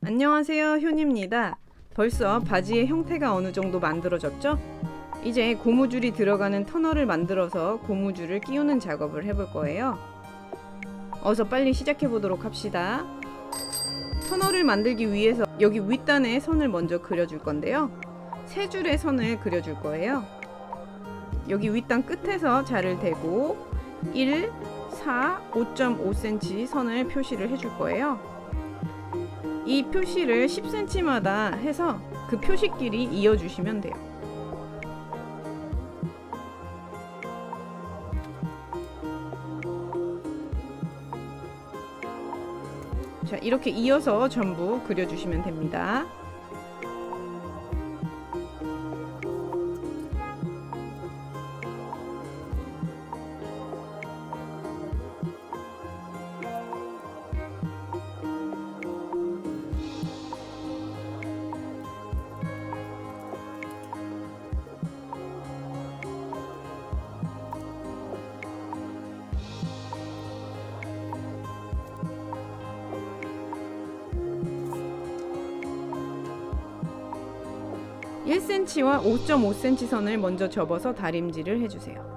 안녕하세요, 효니입니다. 벌써 바지의 형태가 어느 정도 만들어졌죠? 이제 고무줄이 들어가는 터널을 만들어서 고무줄을 끼우는 작업을 해볼 거예요. 어서 빨리 시작해 보도록 합시다. 터널을 만들기 위해서 여기 윗단에 선을 먼저 그려줄 건데요. 세 줄의 선을 그려줄 거예요. 여기 윗단 끝에서 자를 대고 1, 4, 5.5cm 선을 표시를 해줄 거예요. 이 표시를 10cm마다 해서 그 표시끼리 이어주시면 돼요. 자, 이렇게 이어서 전부 그려주시면 됩니다. (1cm와) (5.5cm) 선을 먼저 접어서 다림질을 해주세요.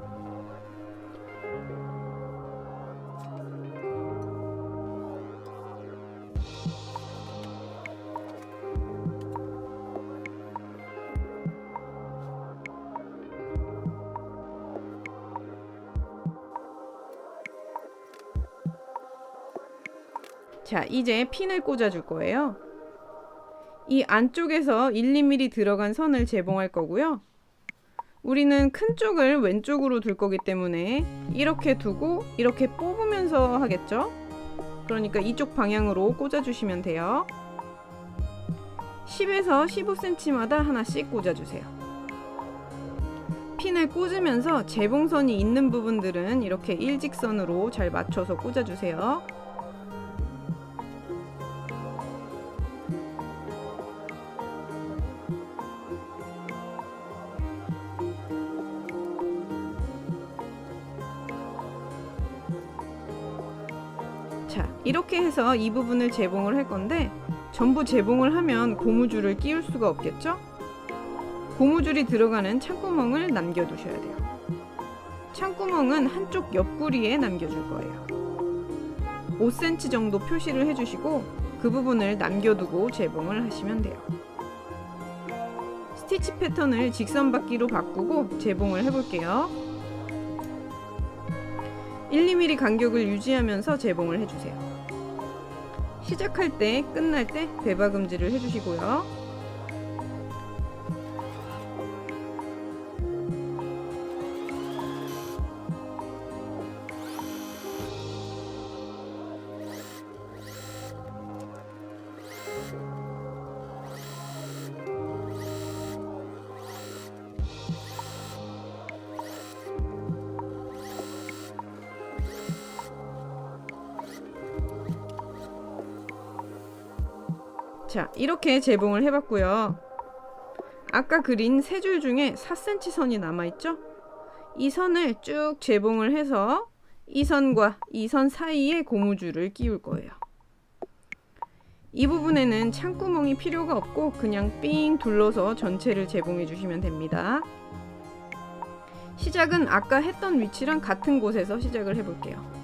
자, 이제 핀을 꽂아줄 거예요. 이 안쪽에서 1, 2mm 들어간 선을 재봉할 거고요. 우리는 큰 쪽을 왼쪽으로 둘 거기 때문에 이렇게 두고 이렇게 뽑으면서 하겠죠? 그러니까 이쪽 방향으로 꽂아주시면 돼요. 10에서 15cm마다 하나씩 꽂아주세요. 핀을 꽂으면서 재봉선이 있는 부분들은 이렇게 일직선으로 잘 맞춰서 꽂아주세요. 자, 이렇게 해서 이 부분을 재봉을 할 건데 전부 재봉을 하면 고무줄을 끼울 수가 없겠죠? 고무줄이 들어가는 창구멍을 남겨두셔야 돼요. 창구멍은 한쪽 옆구리에 남겨줄 거예요. 5cm 정도 표시를 해주시고 그 부분을 남겨두고 재봉을 하시면 돼요. 스티치 패턴을 직선받기로 바꾸고 재봉을 해볼게요. 1, 2mm 간격을 유지하면서 재봉을 해주세요. 시작할 때, 끝날 때 대박음질을 해주시고요. 자, 이렇게 재봉을 해봤고요. 아까 그린 세 줄 중에 4cm 선이 남아있죠? 이 선을 쭉 재봉을 해서 이 선과 이 선 사이에 고무줄을 끼울 거예요. 이 부분에는 창구멍이 필요가 없고 그냥 삥 둘러서 전체를 재봉해 주시면 됩니다. 시작은 아까 했던 위치랑 같은 곳에서 시작을 해볼게요.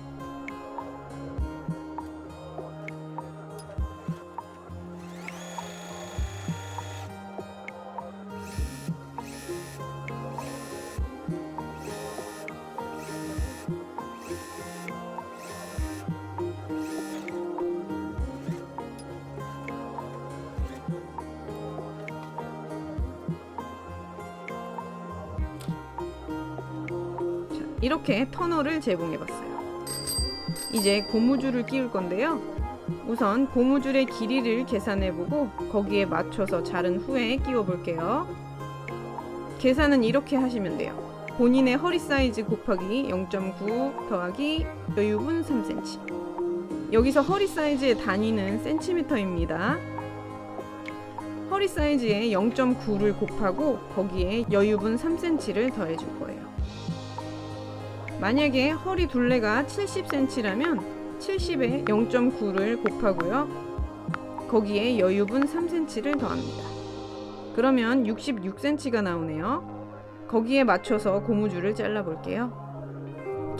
이렇게 터널을 재봉해봤어요. 이제 고무줄을 끼울 건데요. 우선 고무줄의 길이를 계산해보고 거기에 맞춰서 자른 후에 끼워볼게요. 계산은 이렇게 하시면 돼요. 본인의 허리 사이즈 곱하기 0.9 더하기 여유분 3cm. 여기서 허리 사이즈의 단위는 센티미터입니다. 허리 사이즈에 0.9를 곱하고 거기에 여유분 3cm를 더해줄 거예요. 만약에 허리 둘레가 70cm라면 70에 0.9를 곱하고요. 거기에 여유분 3cm를 더합니다. 그러면 66cm가 나오네요. 거기에 맞춰서 고무줄을 잘라 볼게요.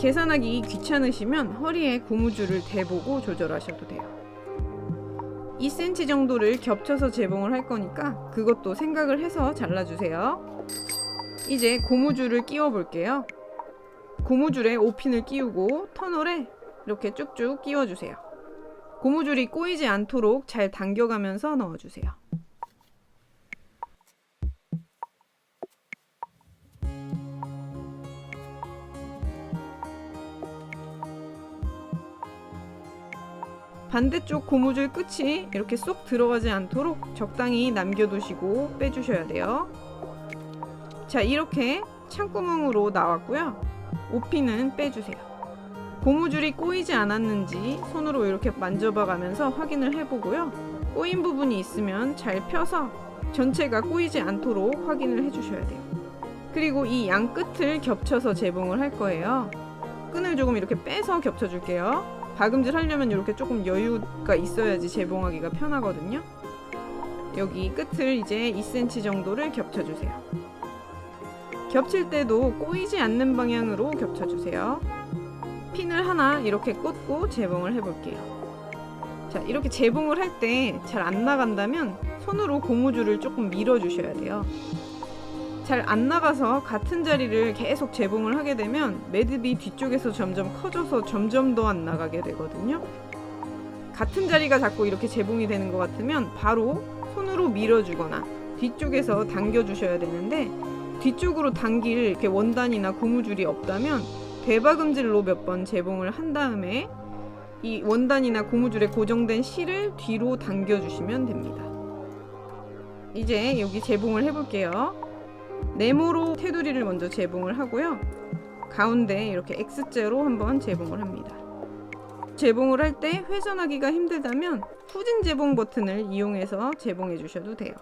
계산하기 귀찮으시면 허리에 고무줄을 대보고 조절하셔도 돼요. 2cm 정도를 겹쳐서 재봉을 할 거니까 그것도 생각을 해서 잘라주세요. 이제 고무줄을 끼워 볼게요. 고무줄에 5핀을 끼우고 터널에 이렇게 쭉쭉 끼워주세요. 고무줄이 꼬이지 않도록 잘 당겨가면서 넣어주세요. 반대쪽 고무줄 끝이 이렇게 쏙 들어가지 않도록 적당히 남겨두시고 빼주셔야 돼요. 자, 이렇게 창구멍으로 나왔고요. 5핀은 빼주세요. 고무줄이 꼬이지 않았는지 손으로 이렇게 만져봐 가면서 확인을 해보고요. 꼬인 부분이 있으면 잘 펴서 전체가 꼬이지 않도록 확인을 해주셔야 돼요. 그리고 이 양 끝을 겹쳐서 재봉을 할 거예요. 끈을 조금 이렇게 빼서 겹쳐줄게요. 박음질 하려면 이렇게 조금 여유가 있어야지 재봉하기가 편하거든요. 여기 끝을 이제 2cm 정도를 겹쳐주세요. 겹칠 때도 꼬이지 않는 방향으로 겹쳐주세요. 핀을 하나 이렇게 꽂고 재봉을 해볼게요. 자, 이렇게 재봉을 할 때 잘 안 나간다면 손으로 고무줄을 조금 밀어주셔야 돼요. 잘 안 나가서 같은 자리를 계속 재봉을 하게 되면 매듭이 뒤쪽에서 점점 커져서 점점 더 안 나가게 되거든요. 같은 자리가 자꾸 이렇게 재봉이 되는 것 같으면 바로 손으로 밀어주거나 뒤쪽에서 당겨주셔야 되는데, 뒤쪽으로 당길 이렇게 원단이나 고무줄이 없다면 대박음질로 몇 번 재봉을 한 다음에 이 원단이나 고무줄에 고정된 실을 뒤로 당겨주시면 됩니다. 이제 여기 재봉을 해볼게요. 네모로 테두리를 먼저 재봉을 하고요. 가운데 이렇게 X자로 한번 재봉을 합니다. 재봉을 할 때 회전하기가 힘들다면 후진 재봉 버튼을 이용해서 재봉해 주셔도 돼요.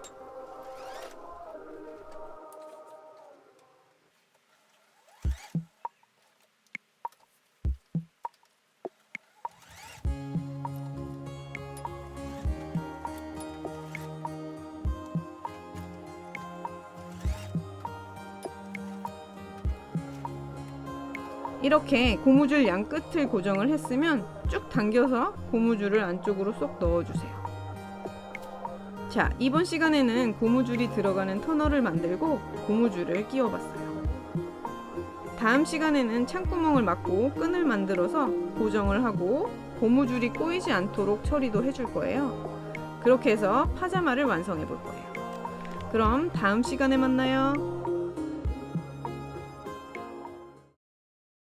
이렇게 고무줄 양 끝을 고정을 했으면 쭉 당겨서 고무줄을 안쪽으로 쏙 넣어주세요. 자, 이번 시간에는 고무줄이 들어가는 터널을 만들고 고무줄을 끼워봤어요. 다음 시간에는 창구멍을 막고 끈을 만들어서 고정을 하고 고무줄이 꼬이지 않도록 처리도 해줄 거예요. 그렇게 해서 파자마를 완성해 볼 거예요. 그럼 다음 시간에 만나요.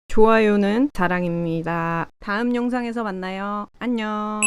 좋아요는 사랑입니다. 다음 영상에서 만나요. 안녕.